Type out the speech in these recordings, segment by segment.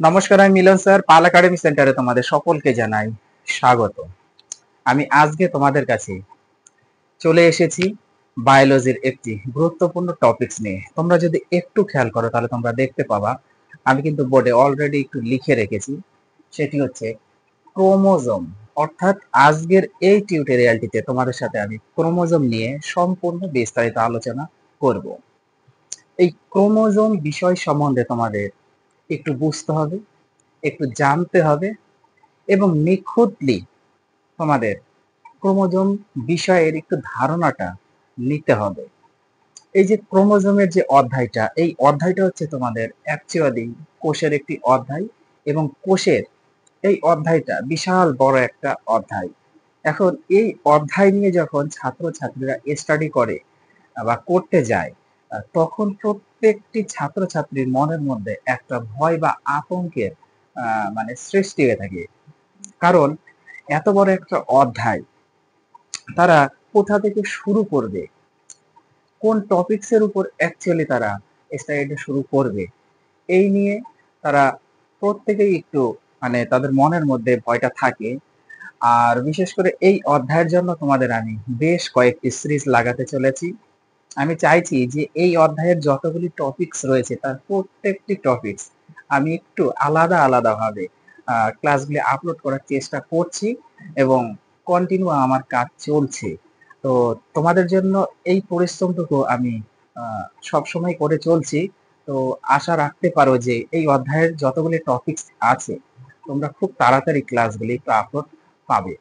নমস্কার, আমি মিলন স্যার। পাল একাডেমি সেন্টারে তোমাদের সকলকে জানাই স্বাগত। আমি আজকে তোমাদের কাছে চলে এসেছি বায়োলজির একটি গুরুত্বপূর্ণ টপিকস নিয়ে। তোমরা যদি একটু খেয়াল করো তাহলে তোমরা দেখতে পাবা আমি কিন্তু বোর্ডে অলরেডি একটু লিখে রেখেছি। সেটি হচ্ছে ক্রোমোজোম। অর্থাৎ আজকের এই টিউটোরিয়ালটিতে তোমাদের সাথে আমি ক্রোমোজোম নিয়ে সম্পূর্ণ বিস্তারিত আলোচনা করব। এই ক্রোমোজোম বিষয় সম্বন্ধে তোমাদের একটু বুঝতে হবে, একটু জানতে হবে এবং নিখুঁতলি তোমাদের ক্রোমোজোম বিষয়ের একটু ধারণাটা নিতে হবে। এই যে ক্রোমোজোমের যে অধ্যায়টা, এই অধ্যায়টা হচ্ছে তোমাদের অ্যাকচুয়ালি কোষের একটি অধ্যায় এবং কোষের এই অধ্যায়টা বিশাল বড় একটা অধ্যায়। এখন এই অধ্যায় নিয়ে যখন ছাত্রছাত্রীরা স্টাডি করে বা করতে যায়, তখন প্রত্যেকটি ছাত্রছাত্রীর মনের মধ্যে একটা ভয় বা আতঙ্কের মানে সৃষ্টি হয়ে থাকে। কারণ এত বড় একটা অধ্যায় তারা কোথা থেকে শুরু করবে, কোন টপিকস এর উপর অ্যাকচুয়ালি তারা স্টাডিটা শুরু করবে, এই নিয়ে তারা প্রত্যেকেই একটু মানে তাদের মনের মধ্যে ভয়টা থাকে। আর বিশেষ করে এই অধ্যায়ের জন্য তোমাদের আমি বেশ কয়েকটি সিরিজ লাগাতে চলেছি। আমি চাইছি যে এই অধ্যায়ের যতগুলি টপিকস রয়েছে তার প্রত্যেকটি টপিকস আমি একটু আলাদা আলাদা ভাবে ক্লাসগুলি আপলোড করার চেষ্টা করছি এবং কন্টিনিউ আমার কাজ চলছে। তো তোমাদের জন্য এই পরিশ্রমটুকু আমি সবসময় করে চলছি। তো আশা রাখতে পারো যে এই অধ্যায়ের যতগুলি টপিকস আছে তোমরা খুব তাড়াতাড়ি ক্লাসগুলি একটু আপলোড পাবে।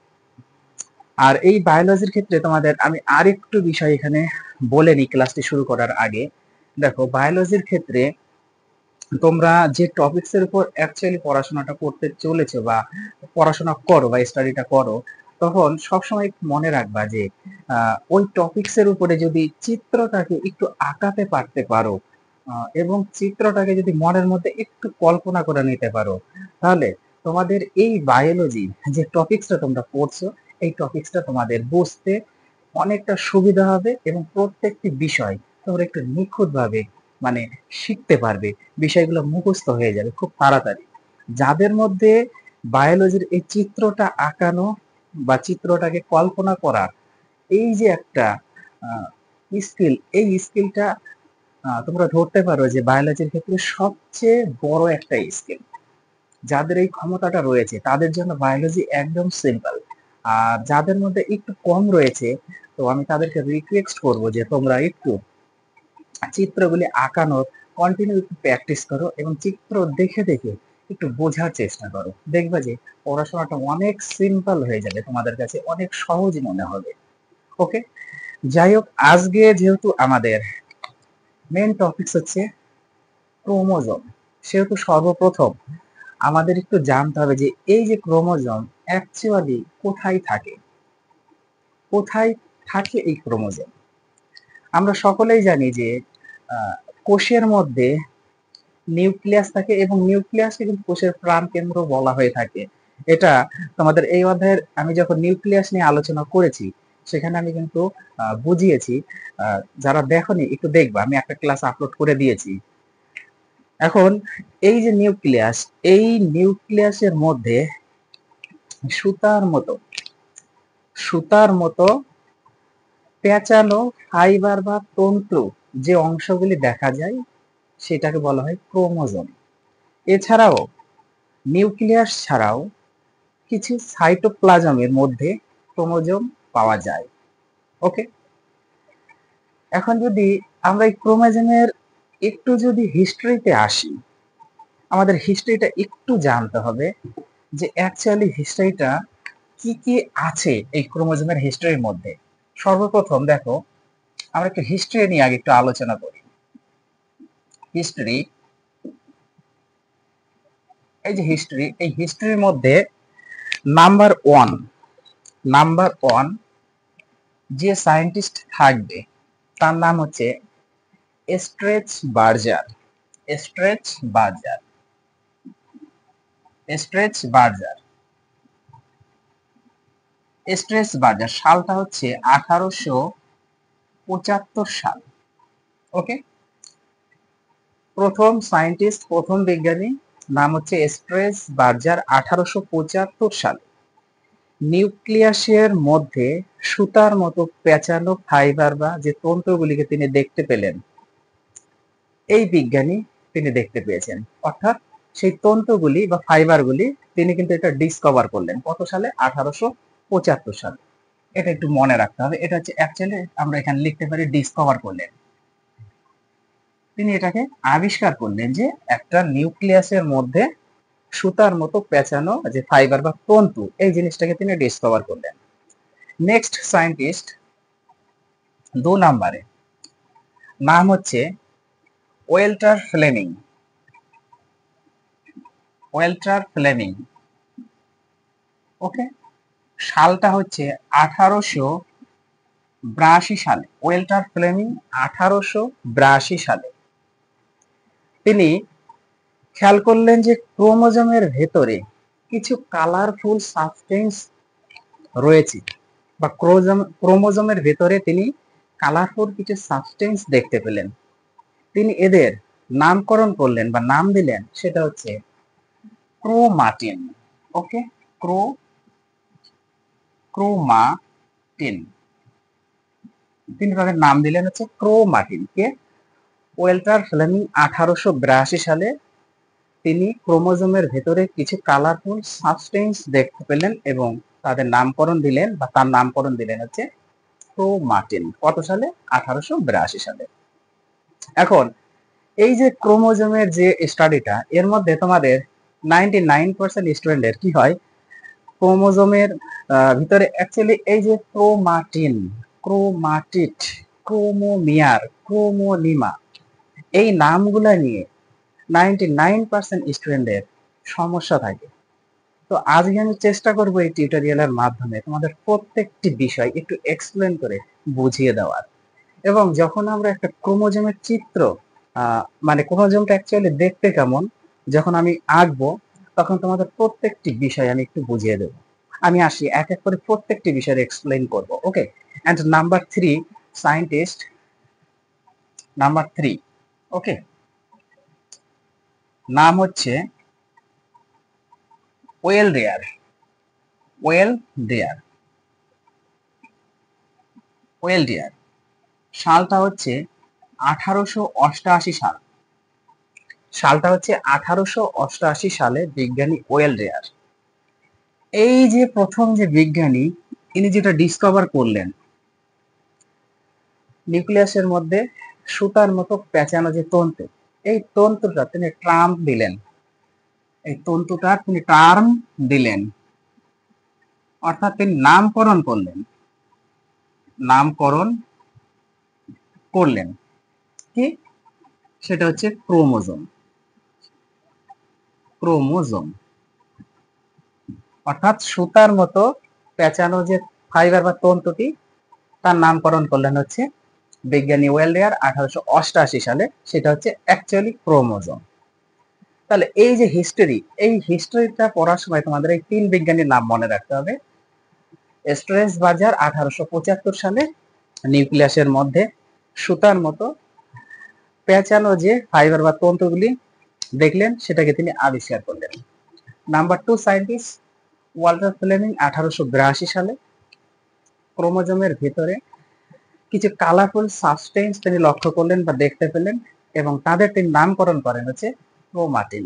আর এই বায়োলজির ক্ষেত্রে তোমাদের আমি আরেকটু বিষয় এখানে বলে নিই ক্লাসটি শুরু করার আগে। দেখো, বায়োলজির ক্ষেত্রে তোমরা যে টপিকস এর উপর অ্যাকচুয়ালি পড়াশোনাটা করতে চলেছো বা পড়াশোনা করো বা স্টাডিটা করো, তখন সবসময় মনে রাখবা যে ওই টপিকস এর উপরে যদি চিত্রটাকে একটু আঁকাতে পারতে পারো এবং চিত্রটাকে যদি মনের মধ্যে একটু কল্পনা করে নিতে পারো, তাহলে তোমাদের এই বায়োলজি যে টপিকসটা তোমরা পড়ছো, এই টপিকসটা তোমাদের বুঝতে অনেকটা সুবিধা হবে এবং প্রত্যেকটি বিষয় তোমরা একটু নিখুঁতভাবে মানে শিখতে পারবে। বিষয়গুলো মুখস্থ হয়ে যাবে খুব তাড়াতাড়ি। যাদের মধ্যে বায়োলজির এই চিত্রটা আঁকানো বা চিত্রটাকে কল্পনা করা, এই যে একটা স্কিল, এই স্কিলটা তোমরা ধরতে পারো যে বায়োলজির ক্ষেত্রে সবচেয়ে বড় একটা স্কিল। যাদের এই ক্ষমতাটা রয়েছে তাদের জন্য বায়োলজি একদম সিম্পল। আর যাদের মধ্যে একটু কম রয়েছে, তো আমি তাদেরকে রিকোয়েস্ট করব যে তোমরা একটু চিত্রগুলি আঁকানোর কন্টিনিউ একটু প্র্যাকটিস করো এবং চিত্র দেখে দেখে একটু বোঝার চেষ্টা করো। দেখবে যে পড়াশোনাটা অনেক সিম্পল হয়ে যাবে, তোমাদের কাছে অনেক সহজ মনে হবে। ওকে, যাই হোক, আজকে যেহেতু আমাদের মেন টপিকস হচ্ছে ক্রোমোজোম, সেহেতু সর্বপ্রথম আমাদের একটু জানতে হবে যে এই যে ক্রোমোজোম অ্যাকচুয়ালি কোথায় থাকে, কোথায় থাকে এই ক্রোমোজোম। আমরা সকলেই জানি যে কোষের মধ্যে নিউক্লিয়াস থাকে এবং নিউক্লিয়াসকে কিন্তু কোষের প্রাণ কেন্দ্র বলা হয়ে থাকে। এটা তোমাদের এই অধ্যায়ের আমি যখন নিউক্লিয়াস নিয়ে আলোচনা করেছি সেখানে আমি কিন্তু বুঝিয়েছি। যারা দেখোনি একটু দেখবা, আমি একটা ক্লাস আপলোড করে দিয়েছি। এখন এই যে নিউক্লিয়াস, এই নিউক্লিয়াসের মধ্যে সুতার মতো সুতার মতো পেঁচানো ফাইবার বা তন্তু যে অংশগুলি দেখা যায় সেটাকে বলা হয় ক্রোমোজোম। এছাড়াও নিউক্লিয়াস ছাড়াও কিছু সাইটোপ্লাজমের মধ্যে ক্রোমোজোম পাওয়া যায়। ওকে, এখন যদি আমরা এই ক্রোমোজোমের একটু যদি হিস্ট্রিতে আসি, আমাদের হিস্ট্রিটা একটু জানতে হবে যে অ্যাকচুয়ালি হিস্ট্রিটা কি কি আছে এই ক্রোমোজোমের হিস্ট্রির মধ্যে। সর্বপ্রথম দেখো, আমরা একটু হিস্ট্রি নিয়ে আগে একটু আলোচনা করি। হিস্ট্রি, এই যে হিস্ট্রি, এই হিস্ট্রির মধ্যে নাম্বার ওয়ান যে সায়েন্টিস্ট থাকবে তার নাম হচ্ছে stretch Berger. Stretch Berger stretch Berger stretch Berger সালটা হচ্ছে 1875 সাল। ওকে, প্রথম সায়েন্টিস্ট, প্রথম বিজ্ঞানী নাম হচ্ছে স্ট্রেস বার্জার 1875 সালে নিউক্লিয়াসের মধ্যে সুতার মতো পেঁচানো ফাইবার বা যে তন্তুগুলিকে তিনি দেখতে পেলেন, এই বিজ্ঞানী তিনি দেখতে পেয়েছেন। অর্থাৎ সেই তন্তুগুলি বা ফাইবারগুলি তিনি কিন্তু এটা ডিসকভার করলেন কত সালে? 1875 সালে। এটা একটু মনে রাখতে হবে। এটা হচ্ছে অ্যাকচুয়ালি আমরা এখানে লিখতে পারি ডিসকভার করলেন। তিনি এটাকে আবিষ্কার করলেন যে একটা নিউক্লিয়াসের মধ্যে সুতার মতো পেঁচানো যে ফাইবার বা তন্তু, এই জিনিসটাকে তিনি ডিসকভার করলেন। নেক্সট সায়েন্টিস্ট 2 নম্বরে, নাম হচ্ছে ওয়েল্টার ফ্লেমিং। ওয়েল্টার ফ্লেমিং, ওকে। সালটা হচ্ছে 1882 সালে। ওয়েল্টার ফ্লেমিং 1882 সালে তিনি খেয়াল করলেন যে ক্রোমোজোমের ভেতরে কিছু কালারফুল সাবস্টেন্স রয়েছে, বা ক্রোমোজোমের ভেতরে তিনি কালারফুল কিছু সাবস্টেন্স দেখতে পেলেন। তিনি এদের নামকরণ করলেন বা নাম দিলেন, সেটা হচ্ছে ক্রোমাটিন। ওকে, ক্রোমাটিন। তিনি তাদের নাম দিলেন হচ্ছে ক্রোমাটিন। কে? ওয়েল্টার ফ্লেমিং 1882 সালে তিনি ক্রোমোজোমের ভেতরে কিছু কালারফুল সাবস্টেন্স দেখতে পেলেন এবং তাদের নামকরণ দিলেন, বা তার নামকরণ দিলেন হচ্ছে ক্রোমাটিন। কত সালে? 1882 সালে। এখন এই যে ক্রোমোজোমের যে স্টাডিটা, এর মধ্যে তোমাদের 99% স্টুডেন্টের কি হয়, ক্রোমোজোমের ভিতরে অ্যাকচুয়ালি এই যে ক্রোমাটিন, ক্রোমাটিড, ক্রোমোমিয়ার, ক্রোমোনিমা, এই নামগুলা নিয়ে 99% স্টুডেন্টের সমস্যা থাকে। তো আজকে আমি চেষ্টা করব এই টিউটোরিয়ালের মাধ্যমে তোমাদের প্রত্যেকটি বিষয় একটু এক্সপ্লেন করে বুঝিয়ে দেওয়ার। এবং যখন আমরা একটা ক্রোমোজোমের চিত্র, মানে ক্রোমোজোমটা অ্যাকচুয়ালি দেখতে কেমন, যখন আমি আঁকবো, তখন তোমাদের প্রত্যেকটি বিষয় আমি একটু বুঝিয়ে দেবো। আমি আসি এক এক করে প্রত্যেকটি বিষয় এক্সপ্লেন করব। ওকে, অ্যান্ড নাম্বার 3 সায়েন্টিস্ট, নাম্বার 3, ওকে, নাম হচ্ছে ওয়েলডেয়ার। ওয়েলডেয়ার, ওয়েলডেয়ার। সালটা হচ্ছে 1888 সাল। সালটা হচ্ছে 1888 সালে বিজ্ঞানী ওয়েলডেয়ার, এই যে প্রথম যে বিজ্ঞানী, তিনি যেটা ডিসকভার করলেন, নিউক্লিয়াসের মধ্যে সুতার মতো পেঁচানো যে তন্তু, এই তন্তুটা তিনি টার্ম দিলেন। এই তন্তুটার তিনি টার্ম দিলেন, অর্থাৎ তিনি নামকরণ করলেন। নামকরণ করলেন কি? সেটা হচ্ছে ক্রোমোজোম। ক্রোমোজোম, অর্থাৎ সুতার মতো পেঁচানো যে ফাইবার বা তন্তুটি, তার নামকরণ করলেন হচ্ছে বিজ্ঞানী ওয়েলডেয়ার 1888 সালে। সেটা হচ্ছে অ্যাকচুয়ালি ক্রোমোজোম। তাহলে এই যে হিস্টোরি, এই হিস্টোরিটা পড়ার সময় তোমাদের এই 3 বিজ্ঞানীর নাম মনে রাখতে হবে। স্ট্রেস বার্জার 1875 সালে নিউক্লিয়াসের মধ্যে সুতার মতো পেঁচানো যে ফাইবার বা তন্তুগুলি দেখলেন, সেটাকে তিনি আবিষ্কার করলেন। নাম্বার 2 সায়েন্টিস্ট ওয়াল্টার ফ্লেমিং 1882 সালে ক্রোমোজোমের ভিতরে কিছু কালারফুল সাবস্টেন্স তিনি লক্ষ্য করলেন বা দেখতে পেলেন, এবং তাদের তিনি নামকরণ করেন হচ্ছে chromatin.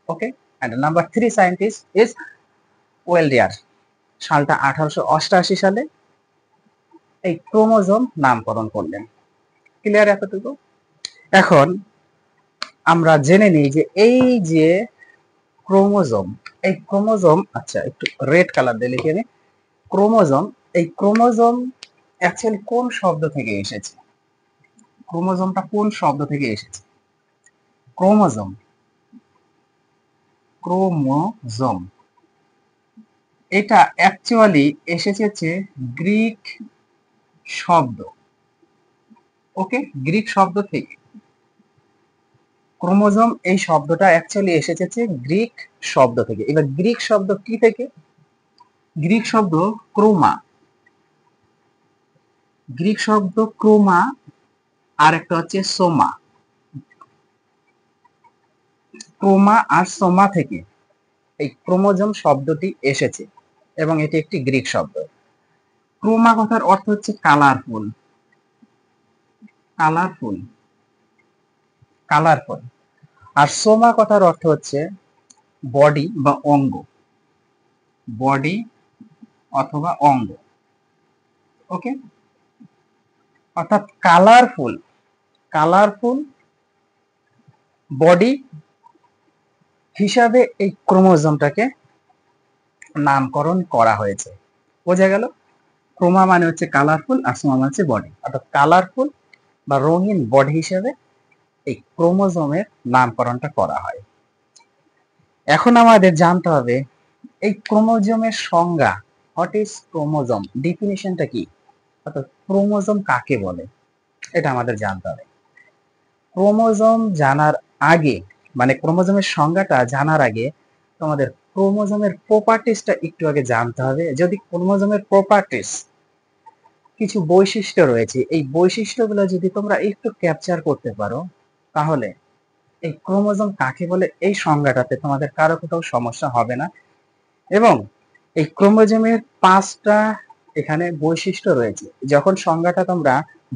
Okay, and number 3 scientist is Waldeyer. সালটা 1888 সালে এই ক্রোমোজোম নামকরণ করলেন। ক্লিয়ার এতটুকু? এখন আমরা জেনে নিই যে এই যে ক্রোমোজোম, এই ক্রোমোজোম, আচ্ছা একটু রেড কালার দিয়ে লিখে নিই। ক্রোমোজোম, এই ক্রোমোজোম অ্যাকচুয়ালি কোন শব্দ থেকে এসেছে? ক্রোমোজোমটা কোন শব্দ থেকে এসেছে? ক্রোমোজোম, ক্রোমোজোম, এটা অ্যাকচুয়ালি এসেছে গ্রিক শব্দ। ওকে, গ্রিক শব্দ থেকে। ক্রোমোজোম এই শব্দটা অ্যাকচুয়ালি এসেছে গ্রিক শব্দ থেকে। এবার গ্রিক শব্দ কি থেকে? গ্রিক শব্দ ক্রোমা। গ্রিক শব্দ ক্রোমা, আর একটা হচ্ছে সোমা। ক্রোমা আর সোমা থেকে এই ক্রোমোজোম শব্দটি এসেছে এবং এটি একটি গ্রিক শব্দ। ক্রোমা কথার অর্থ হচ্ছে কালারফুল, কালারফুল, কালারফুল। আর সোমা কথার অর্থ হচ্ছে বডি বা অঙ্গ, বডি অথবা অঙ্গ। ওকে, অর্থাৎ কালারফুল, কালারফুল বডি হিসাবে এই ক্রোমোজোমটাকে নামকরণ করা হয়েছে। বোঝা গেল? ক্রোমা মানে হচ্ছে কালারফুল আর সোমা মানে হচ্ছে বডি, অর্থাৎ কালারফুল বা রঙিন বডি হিসেবে এই ক্রোমোজোমের নামকরণটা করা হয়। এখন আমাদের জানতে হবে এই ক্রোমোজোমের সংজ্ঞা, হোয়াট ইজ ক্রোমোজোম, ডেফিনিশনটা কি, অর্থাৎ ক্রোমোজোম কাকে বলে এটা আমাদের জানতে হবে। ক্রোমোজোম জানার আগে, মানে ক্রোমোজোমের সংজ্ঞাটা জানার আগে তোমাদের ক্রোমোজোমের প্রপার্টিসটা একটু আগে জানতে হবে। যদি ক্রোমোজোমের প্রপার্টিস, কিছু বৈশিষ্ট্য রয়েছে, এই বৈশিষ্ট্যগুলো যদি তোমরা একটু ক্যাপচার করতে পারো, তাহলে এই ক্রোমোজোম কাকে বলে এই সংজ্ঞাটাতে তোমাদের কারো কোথাও সমস্যা হবে না। এবং এই ক্রোমোজোমের 5টা এখানে বৈশিষ্ট্য রয়েছে, যখন সংজ্ঞাটা তোমরা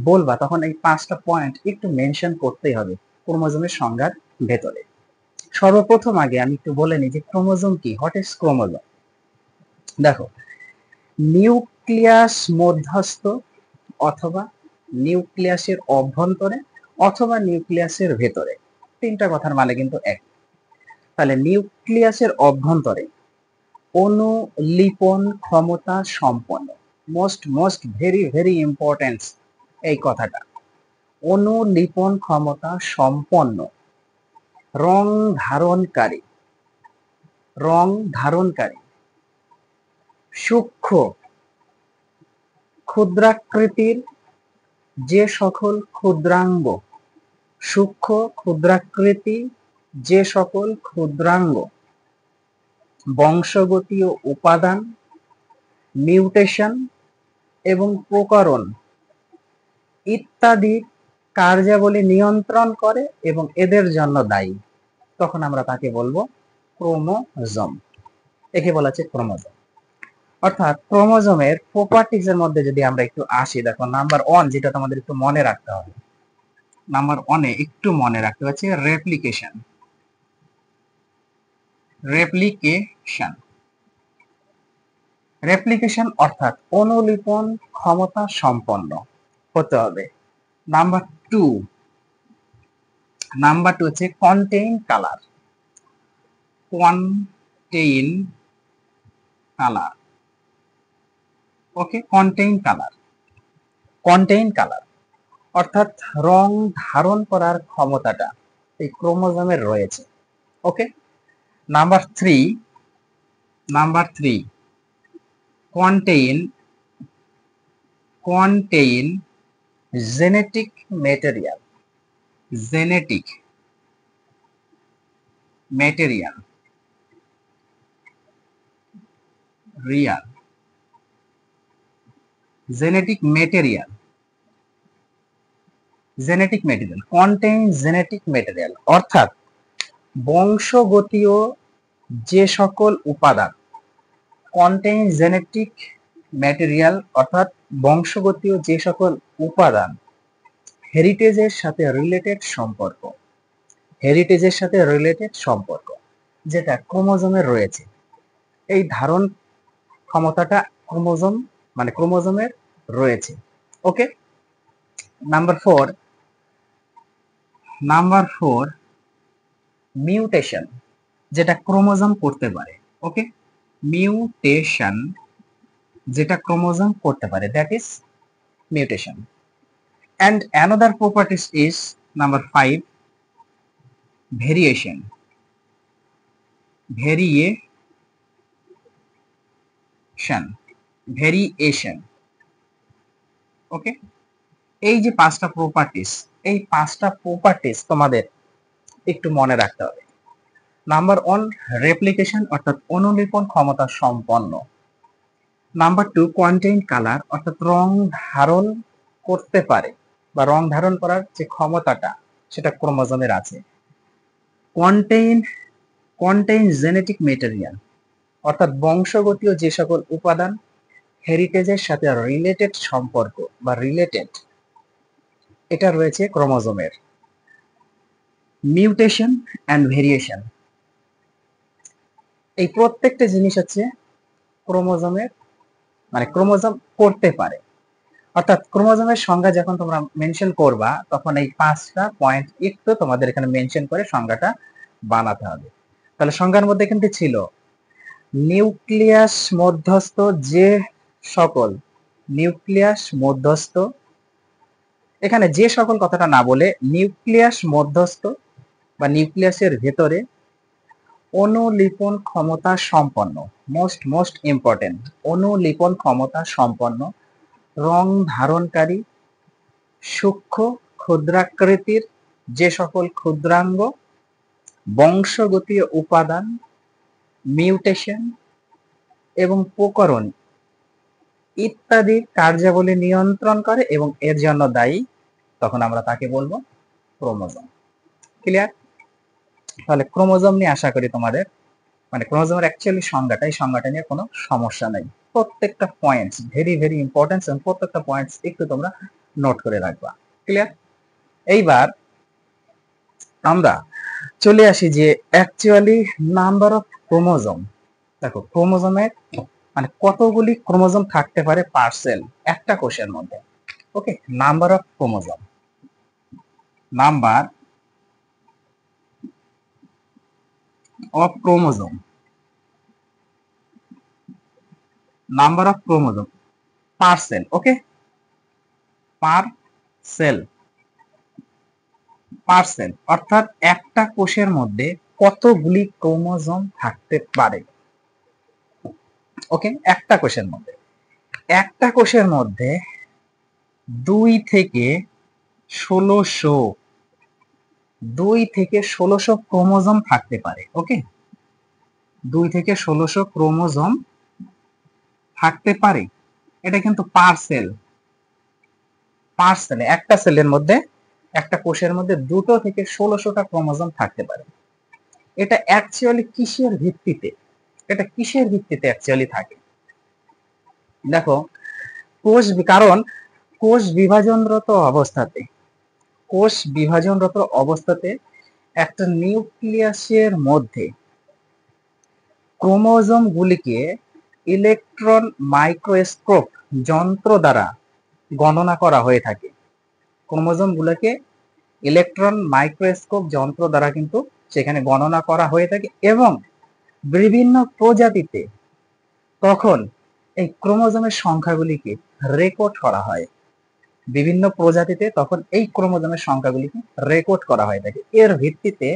বলবা তখন এই 5টা পয়েন্ট একটু মেনশন করতেই হবে ক্রোমোজোমের সংজ্ঞার ভেতরে। সর্বপ্রথম আগে আমি একটু বলে নিই যে ক্রোমোজোম কি, হোয়াট ইজ ক্রোমোজোম। দেখো, নিউক্লিয়াস মধ্যস্থ অথবা নিউক্লিয়াসের অভ্যন্তরে অথবা নিউক্লিয়াসের ভেতরে, 3টা কথার মানে কিন্তু এক। তাহলে নিউক্লিয়াসের অভ্যন্তরে অনুলিপন ক্ষমতা সম্পন্ন, মোস্ট ভেরি ভেরি ইম্পর্টেন্ট এই কথাটা, অনুলিপন ক্ষমতা সম্পন্ন, রং ধারণকারী, রং ধারণকারী, সূক্ষ্ম ক্ষুদ্রাকৃতির যে সকল ক্ষুদ্রাঙ্গ, সূক্ষ্ম ক্ষুদ্রাকৃতি যে সকল ক্ষুদ্রাঙ্গ, বংশগতীয় উপাদান, মিউটেশন এবং প্রকরণ ইত্যাদি কার্যাবলী নিয়ন্ত্রণ করে এবং এদের জন্য দায়ী, তখন আমরা তাকে বলবো ক্রোমোজোম। একে বলা হচ্ছে ক্রোমোজোম। অর্থাৎ ক্রোমোজোমের প্রপার্টিজ এর মধ্যে যদি আমরা একটু আসি, দেখো নাম্বার 1 যেটা তোমাদের একটু মনে রাখতে হবে, নাম্বার 1-এ একটু মনে রাখতে হচ্ছে রেপ্লিকেশন, রেপ্লিকেশন, রেপ্লিকেশন অর্থাৎ অনুলিপন ক্ষমতা সম্পন্ন হতে হবে। নাম্বার 2, নাম্বার 2 হচ্ছে contain colour, contain colour. Okay, contain colour, contain colour অর্থাৎ রং ধারণ করার ক্ষমতাটা এই ক্রোমোজোমের রয়েছে। Okay, number 3, number 3 contain, contain genetic material, genetic material, real, genetic material, genetic material, contain genetic material অর্থাৎ বংশগতীয় যে সকল উপাদান, কন্টেইন জেনেটিক ম্যাটেরিয়াল অর্থাৎ বংশগতীয় যে সকল উপাদান হেরিটেজের সাথে রিলেটেড সম্পর্ক, হেরিটেজের সাথে রিলেটেড সম্পর্ক যেটা ক্রোমোজোমের রয়েছে, এই ধারণ ক্ষমতাটা ক্রোমোজোম মানে ক্রোমোজোমের রয়েছে। ওকে, নাম্বার 4, নাম্বার 4 মিউটেশন যেটা ক্রোমোজোম করতে পারে। ওকে, মিউটেশন যেটা ক্রোমোজোম করতে পারে, that is mutation. And another properties is number 5 variation, variation, variation. ওকে, এই যে 5টা প্রপার্টিস, এই 5টা প্রপার্টিস তোমাদের একটু মনে রাখতে হবে। নাম্বার 1 রেপ্লিকেশন অর্থাৎ অনুলিপন ক্ষমতা সম্পন্ন। নাম্বার 2 কন্টেইন কালার অর্থাৎ রং ধারণ করতে পারে বা রং ধারণ করার যে ক্ষমতাটা সেটা ক্রোমোজোমের আছে। কন্টেইন কন্টেইন জেনেটিক মেটেরিয়াল, অর্থাৎ বংশগতীয় যে সকল উপাদান হেরিটেজের সাথে রিলেটেড সম্পর্ক বা রিলেটেড, এটা রয়েছে ক্রোমোজোমের। মিউটেশন অ্যান্ড ভেরিয়েশন, এই প্রত্যেকটা জিনিস হচ্ছে ক্রোমোজোমের, মানে ক্রোমোজোম করতে পারে। অর্থাৎ ক্রোমোজোমের সংজ্ঞা যখন তোমরা মেনশন করবা, তখন এই 5টা পয়েন্ট একটু তোমাদের এখানে মেনশন করে সংজ্ঞাটা বানাতে হবে। তাহলে সংজ্ঞার মধ্যে কিন্তু ছিল নিউক্লিয়াস মধ্যস্থ যে সকল, নিউক্লিয়াস মধ্যস্থ, এখানে যে সকল কথাটা না বলে নিউক্লিয়াস মধ্যস্থ বা নিউক্লিয়াসের ভেতরে অনুলিপন ক্ষমতা সম্পন্ন, মোস্ট ইম্পর্টেন্ট, অনুলিপন ক্ষমতা সম্পন্ন রং ধারণকারী সূক্ষ্ম ক্ষুদ্রাকৃতির যে সকল ক্ষুদ্রাঙ্গ বংশগতীয় উপাদান মিউটেশন এবং প্রকরণ ইত্যাদি কার্যাবলী নিয়ন্ত্রণ করে এবং এর জন্য দায়ী, তখন আমরা তাকে বলবো ক্রোমোজোম। ক্লিয়ার? তাহলে ক্রোমোজোম নিয়ে আশা করি তোমাদের, মানে ক্রোমোজোমের অ্যাকচুয়ালি সংজ্ঞাটা, এই সংজ্ঞাটা নিয়ে কোনো সমস্যা নেই। প্রত্যেকটা পয়েন্টস ভেরি ইম্পর্টেন্ট এবং প্রত্যেকটা পয়েন্টস একটু তোমরা নোট করে রাখবা। ক্লিয়ার? এইবার আমরা চলে আসি যে অ্যাকচুয়ালি নাম্বার অফ ক্রোমোজোম। দেখো ক্রোমোজোমের মানে কতগুলি ক্রোমোজোম থাকতে পারে পার সেল একটা কোষের মধ্যে। Okay, number of chromosome, number of chromosome, number of chromosome per cell. Okay, per cell, per cell অর্থাৎ একটা কোষের মধ্যে কতগুলি ক্রোমোজোম থাকতে পারে। ওকে, একটা কোষের মধ্যে, একটা কোষের মধ্যে 2 থেকে 1600, 2 থেকে 1600 ক্রোমোজোম থাকতে পারে। ওকে, 2 থেকে 1600 ক্রোমোজোম থাকতে পারে। এটা কিন্তু পার সেল, পার সেলে একটা সেলের মধ্যে, একটা কোষের মধ্যে 2 থেকে 1600টা ক্রোমোজোম থাকতে পারে। এটা অ্যাকচুয়ালি কিসের ভিত্তিতে, এটা কিসের ভিত্তিতে অ্যাকচুয়ালি থাকে? দেখো কারণ কোষ বিভাজনরত অবস্থাতে, কোষ বিভাজনরত অবস্থাতে একটা নিউক্লিয়াসের মধ্যে ক্রোমোজোম গুলিকে ইলেকট্রন মাইক্রোস্কোপ যন্ত্র দ্বারা গণনা করা হয়ে থাকে। ক্রোমোজোম গুলোকে ইলেকট্রন মাইক্রোস্কোপ যন্ত্র দ্বারা কিন্তু সেখানে গণনা করা হয়ে থাকে এবং বিভিন্ন প্রজাতিতে তখন এই ক্রোমোজোমের সংখ্যাগুলিকে রেকর্ড করা হয়। বিভিন্ন প্রজাতিতে তখন এই ক্রোমোজোমের সংখ্যাগুলিকে রেকর্ড করা হয়ে থাকে। এর ভিত্তিতে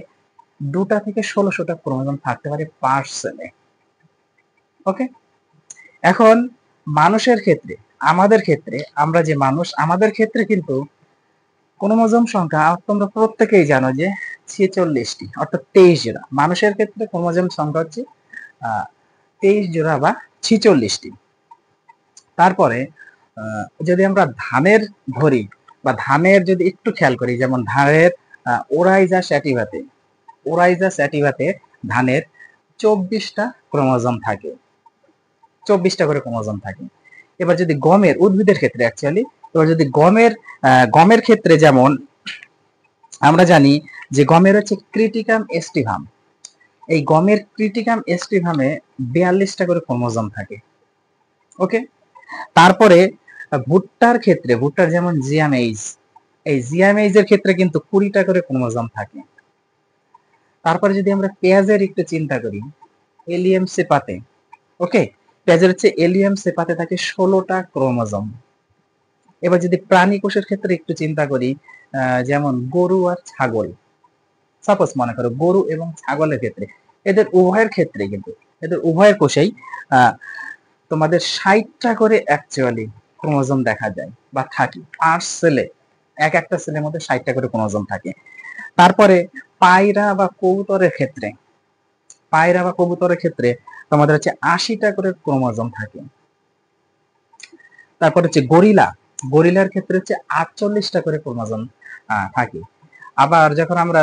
2টা থেকে 1600টা ক্রোমোজোম থাকতে পারে পার সেলে। ওকে, এখন মানুষের ক্ষেত্রে, আমাদের ক্ষেত্রে, আমরা যে মানুষ, আমাদের ক্ষেত্রে কিন্তু ক্রোমোজোম সংখ্যা তোমরা প্রত্যেকেই জানো যে 46টি, অর্থাৎ 23 জোড়া। মানুষের ক্ষেত্রে ক্রোমোজোম সংখ্যা হচ্ছে 23 জোড়া বা 46টি। তারপরে যদি আমরা ধানের ধরি বা ধানের যদি একটু খেয়াল করি, যেমন ধানের ওরাইজা স্যাটিভাতে, ওরাইজা স্যাটিভাতে ধানের 24টা ক্রোমোজোম থাকে, 24টা করে ক্রোমোজোম থাকে। এবার যদি গমের, উদ্ভিদের ক্ষেত্রে অ্যাকচুয়ালি, এবার যদি গমের ক্ষেত্রে যেমন আমরা জানি যে গমের হচ্ছে ক্রিটিকাম এস্টিভাম, এই গমের ক্রিটিকাম এস্টিভামে 42টা করে ক্রোমোজোম থাকে। ওকে, তারপরে ভুট্টার ক্ষেত্রে, ভুট্টার যেমন জিয়ামেইজ, এই জিয়ামেইজ এর ক্ষেত্রে কিন্তু 20টা করে ক্রোমোজোম থাকে। তারপরে যদি আমরা পেঁয়াজের একটু চিন্তা করি, এলিয়াম সেপাতে, ওকে, পেঁয়াজের হচ্ছে এলিয়াম সেপাতে থাকে 16টা ক্রোমোজোম। এবার যদি প্রাণী কোষের ক্ষেত্রে একটু চিন্তা করি, যেমন গরু আর ছাগল, সাপোজ মনে করো গরু এবং ছাগলের ক্ষেত্রে, এদের উভয়ের ক্ষেত্রে কিন্তু, এদের উভয়ের কোষেই তোমাদের 60টা করে অ্যাকচুয়ালি ক্রোমোজোম দেখা যায় বা থাকে পার সেলে। একটা সেলের মধ্যে 60টা করে ক্রোমোজোম থাকে। তারপরে পায়রা বা কবুতরের ক্ষেত্রে, পায়রা বা কবুতরের ক্ষেত্রে তোমাদের হচ্ছে 80টা করে ক্রোমোজোম থাকে। তারপর হচ্ছে গরিলা, গরিলার ক্ষেত্রে হচ্ছে 48টা করে ক্রোমোজোম থাকে। আবার যখন আমরা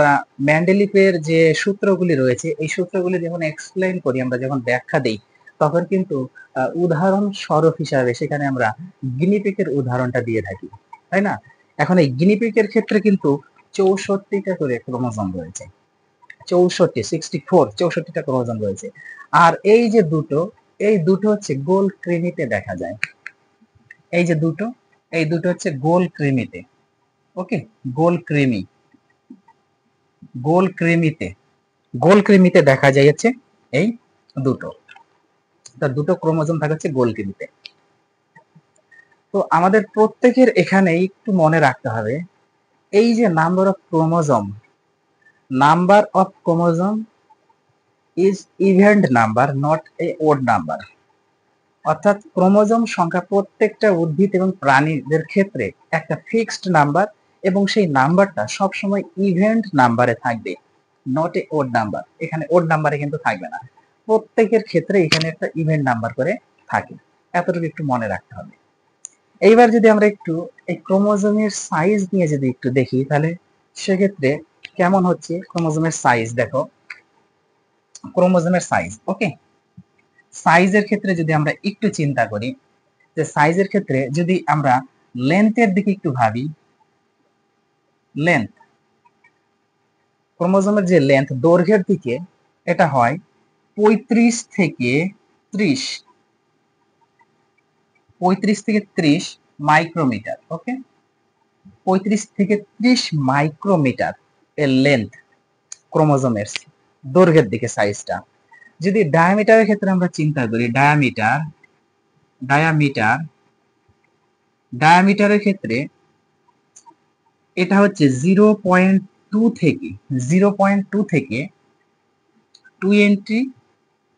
ম্যান্ডেলিপের যে সূত্রগুলি রয়েছে এই সূত্রগুলি যখন এক্সপ্লেইন করি, আমরা যখন ব্যাখ্যা দিই, তখন কিন্তু উদাহরণ স্বরূপ হিসাবে সেখানে আমরা গিনিপিগের উদাহরণটা দিয়ে থাকি, তাই না? এখন এই গিনিপিগের ক্ষেত্রে কিন্তু 64টা করে ক্রোমোজোম রয়েছে। 64টা ক্রোমোজোম রয়েছে। আর এই যে এই দুটো হচ্ছে গোল কৃমিতে দেখা যায়। এই যে এই দুটো হচ্ছে গোল কৃমিতে। ওকে, গোল কৃমি, গোল কৃমিতে দেখা যায় হচ্ছে এই দুটো, দুটো ক্রোমোজোম থাকে হচ্ছে গোল কৃমিতে। তো আমাদের প্রত্যেকের এখানে একটু মনে রাখতে হবে, এই যে number of chromosome is event number, not a ode number. অর্থাৎ ক্রোমোজোম সংখ্যা প্রত্যেকটা উদ্ভিদ এবং প্রাণীদের ক্ষেত্রে একটা ফিক্সড নাম্বার, এবং সেই নাম্বারটা সবসময় ইভেন্ট নাম্বারে থাকবে, নট এ ওড নাম্বার। এখানে ওড নাম্বারে কিন্তু থাকবে না, প্রত্যেকের ক্ষেত্রে এখানে একটা ইভেন্ট নাম্বার করে থাকে, এতটুকু একটু মনে রাখতে হবে। এইবার যদি আমরা একটু এই ক্রোমোজোমের সাইজ নিয়ে যদি একটু দেখি, তাহলে সেক্ষেত্রে কেমন হচ্ছে ক্রোমোজোমের সাইজ। দেখো ক্রোমোজোমের সাইজ, ওকে, সাইজের ক্ষেত্রে যদি আমরা একটু চিন্তা করি, যে সাইজের ক্ষেত্রে যদি আমরা লেন্থের দিকে একটু ভাবি, লেন্থ, ক্রোমোজোমের যে লেন্থ দৈর্ঘ্যের দিকে, এটা হয় 35 থেকে 30, 35 থেকে 30 মাইক্রোমিটার। ওকে, 35 থেকে 30 মাইক্রোমিটার এর লেন্থ ক্রোমোজোমের দৈর্ঘ্যের দিকে সাইজটা। যদি ডায়ামিটারের ক্ষেত্রে আমরা চিন্তা করি, ডায়ামিটারের ক্ষেত্রে এটা হচ্ছে 0.2 থেকে 20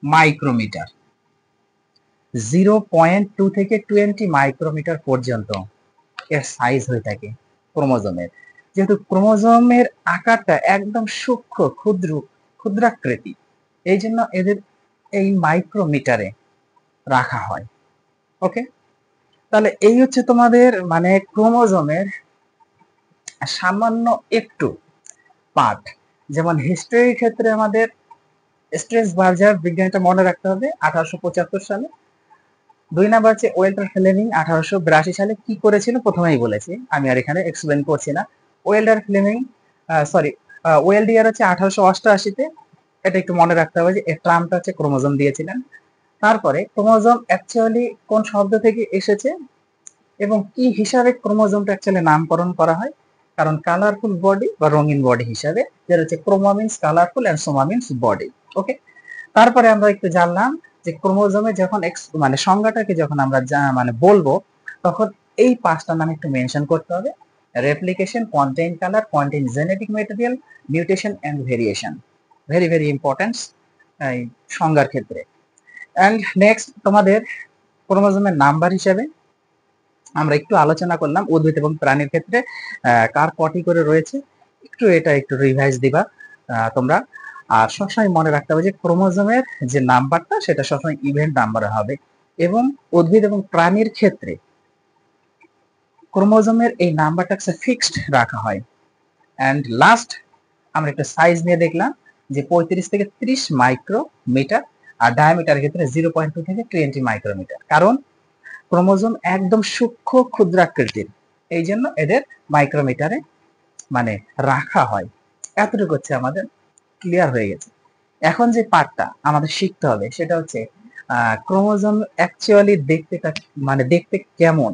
মাইক্রোমিটার, 0.2 থেকে 20 মাইক্রোমিটার পর্যন্ত এর সাইজ হয়ে থাকে ক্রোমোজোমের। যেহেতু ক্রোমোজোমের আকারটা একদম সূক্ষ্ম ক্ষুদ্রাকৃতি, এই জন্য এদের এই মাইক্রোমিটারে রাখা হয়। ওকে, তাহলে এই হচ্ছে তোমাদের মানে ক্রোমোজোমের সামান্য একটু পার্ট। যেমন হিস্ট্রির ক্ষেত্রে আমাদের স্ট্রেসবার্জার বিজ্ঞানীটা মনে রাখতে হবে 1875 সালে। 2 নাম্বার হচ্ছে ওয়েল্টার ফ্লেমিং 1882 সালে। কি করেছিল প্রথমেই বলেছি, আমি আর এখানে এক্সপ্লেন করছি না। ওয়েল্টার ফ্লেমিং ওয়েলডিয়ার হচ্ছে 1888-তে, এটা একটু মনে রাখতে হবে যে এর টার্মটা হচ্ছে ক্রোমোজোম দিয়েছিলেন। তারপরে ক্রোমোজোম অ্যাকচুয়ালি কোন শব্দ থেকে এসেছে এবং কি হিসাবে ক্রোমোজোমটা অ্যাকচুয়ালি নামকরণ করা হয়, কারণ কালারফুল বডি বা রঙিন বডি হিসাবে, যেটা হচ্ছে chroma means colourful and soma means body. Okay, তারপরে আমরা একটু জানলাম যে ক্রোমোজোমে যখন মানে সংজ্ঞাটাকে যখন আমরা মানে বলবো, তখন এই পাঁচটা নাম একটু মেনশন করতে হবে: replication, contain colour, contain genetic material, mutation and variation. Very very important এই সংজ্ঞার ক্ষেত্রে। এন্ড নেক্সট তোমাদের ক্রোমোজোমের নাম্বার হিসাবে আমরা একটু আলোচনা করলাম উদ্ভিদ এবং প্রাণীর ক্ষেত্রে কার কটি করে রয়েছে, এটা একটু রিভাইজ দিবা তোমরা। আর সবসময় মনে রাখতে হবে যে ক্রোমোজোমের যে নাম্বারটা সেটা সবসময় ইভেন্ট নাম্বারে হবে, এবং উদ্ভিদ এবং প্রাণীর ক্ষেত্রে ক্রোমোজোমের এই নাম্বারটা ফিক্সড রাখা হয়। এন্ড লাস্ট আমরা একটা সাইজ নিয়ে দেখলাম যে 35 থেকে 30 মাইক্রোমিটার, আর ডায়ামিটারের ক্ষেত্রে 0.2 থেকে 20 মাইক্রোমিটার। কারণ ক্রোমোজোম একদম সূক্ষ্ম ক্ষুদ্রাকৃতির, এই জন্য এদের মাইক্রোমিটারে মানে রাখা হয়। এতটুকু হচ্ছে আমাদের ক্লিয়ার হয়ে গেছে। এখন যে পার্টটা আমাদের শিখতে হবে সেটা হচ্ছে ক্রোমোজোম অ্যাকচুয়ালি দেখতে কেমন,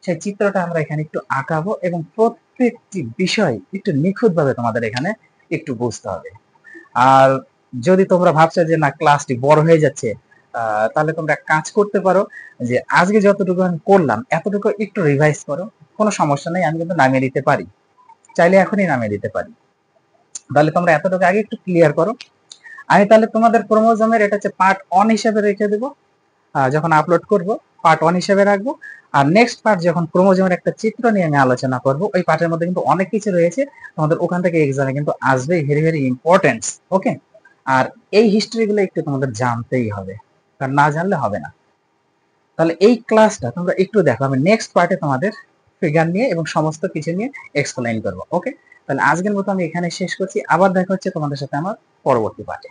সেই চিত্রটা আমরা এখানে একটু আঁকাবো, এবং প্রত্যেকটি বিষয় একটু নিখুঁতভাবে তোমাদের এখানে একটু বুঝতে হবে। আর যদি তোমরা ভাবছো যে না ক্লাসটি বড় হয়ে যাচ্ছে, তাহলে তোমরা কাজ করতে পারো যে আজকে যতটুকু আমি করলাম এতটুকু একটু রিভাইজ করো, কোনো সমস্যা নেই, আমি কিন্তু নামিয়ে দিতে পারি, চাইলে এখনই নামিয়ে দিতে পারি। তাহলে তোমরা এতটুকু আগে একটু ক্লিয়ার করো। আমি তাহলে তোমাদের ক্রোমোজোমের এটা হচ্ছে পার্ট 1 হিসেবে রেখে দেবো, যখন আপলোড করব পার্ট 1 হিসেবে রাখবো। আর নেক্সট পার্ট যখন ক্রোমোজোমের একটা চিত্র নিয়ে আমি আলোচনা করব, ওই পার্টের মধ্যে কিন্তু অনেক কিছু রয়েছে, তোমাদের ওখান থেকে এক্সামে কিন্তু আসবে, ভেরি ভেরি ইম্পর্টেন্ট। ওকে, আর এই হিস্ট্রিগুলো একটু তোমাদের জানতেই হবে, কারণ না জানলে হবে না। তাহলে এই ক্লাসটা তোমরা একটু দেখো, আমি নেক্সট পার্টে তোমাদের ফিগার নিয়ে এবং সমস্ত কিছু নিয়ে এক্সপ্লেইন করবো। ওকে, তাহলে আজকের মতো আমি এখানে শেষ করছি। আবার দেখা হচ্ছে তোমাদের সাথে আমার পরবর্তী পাঠে।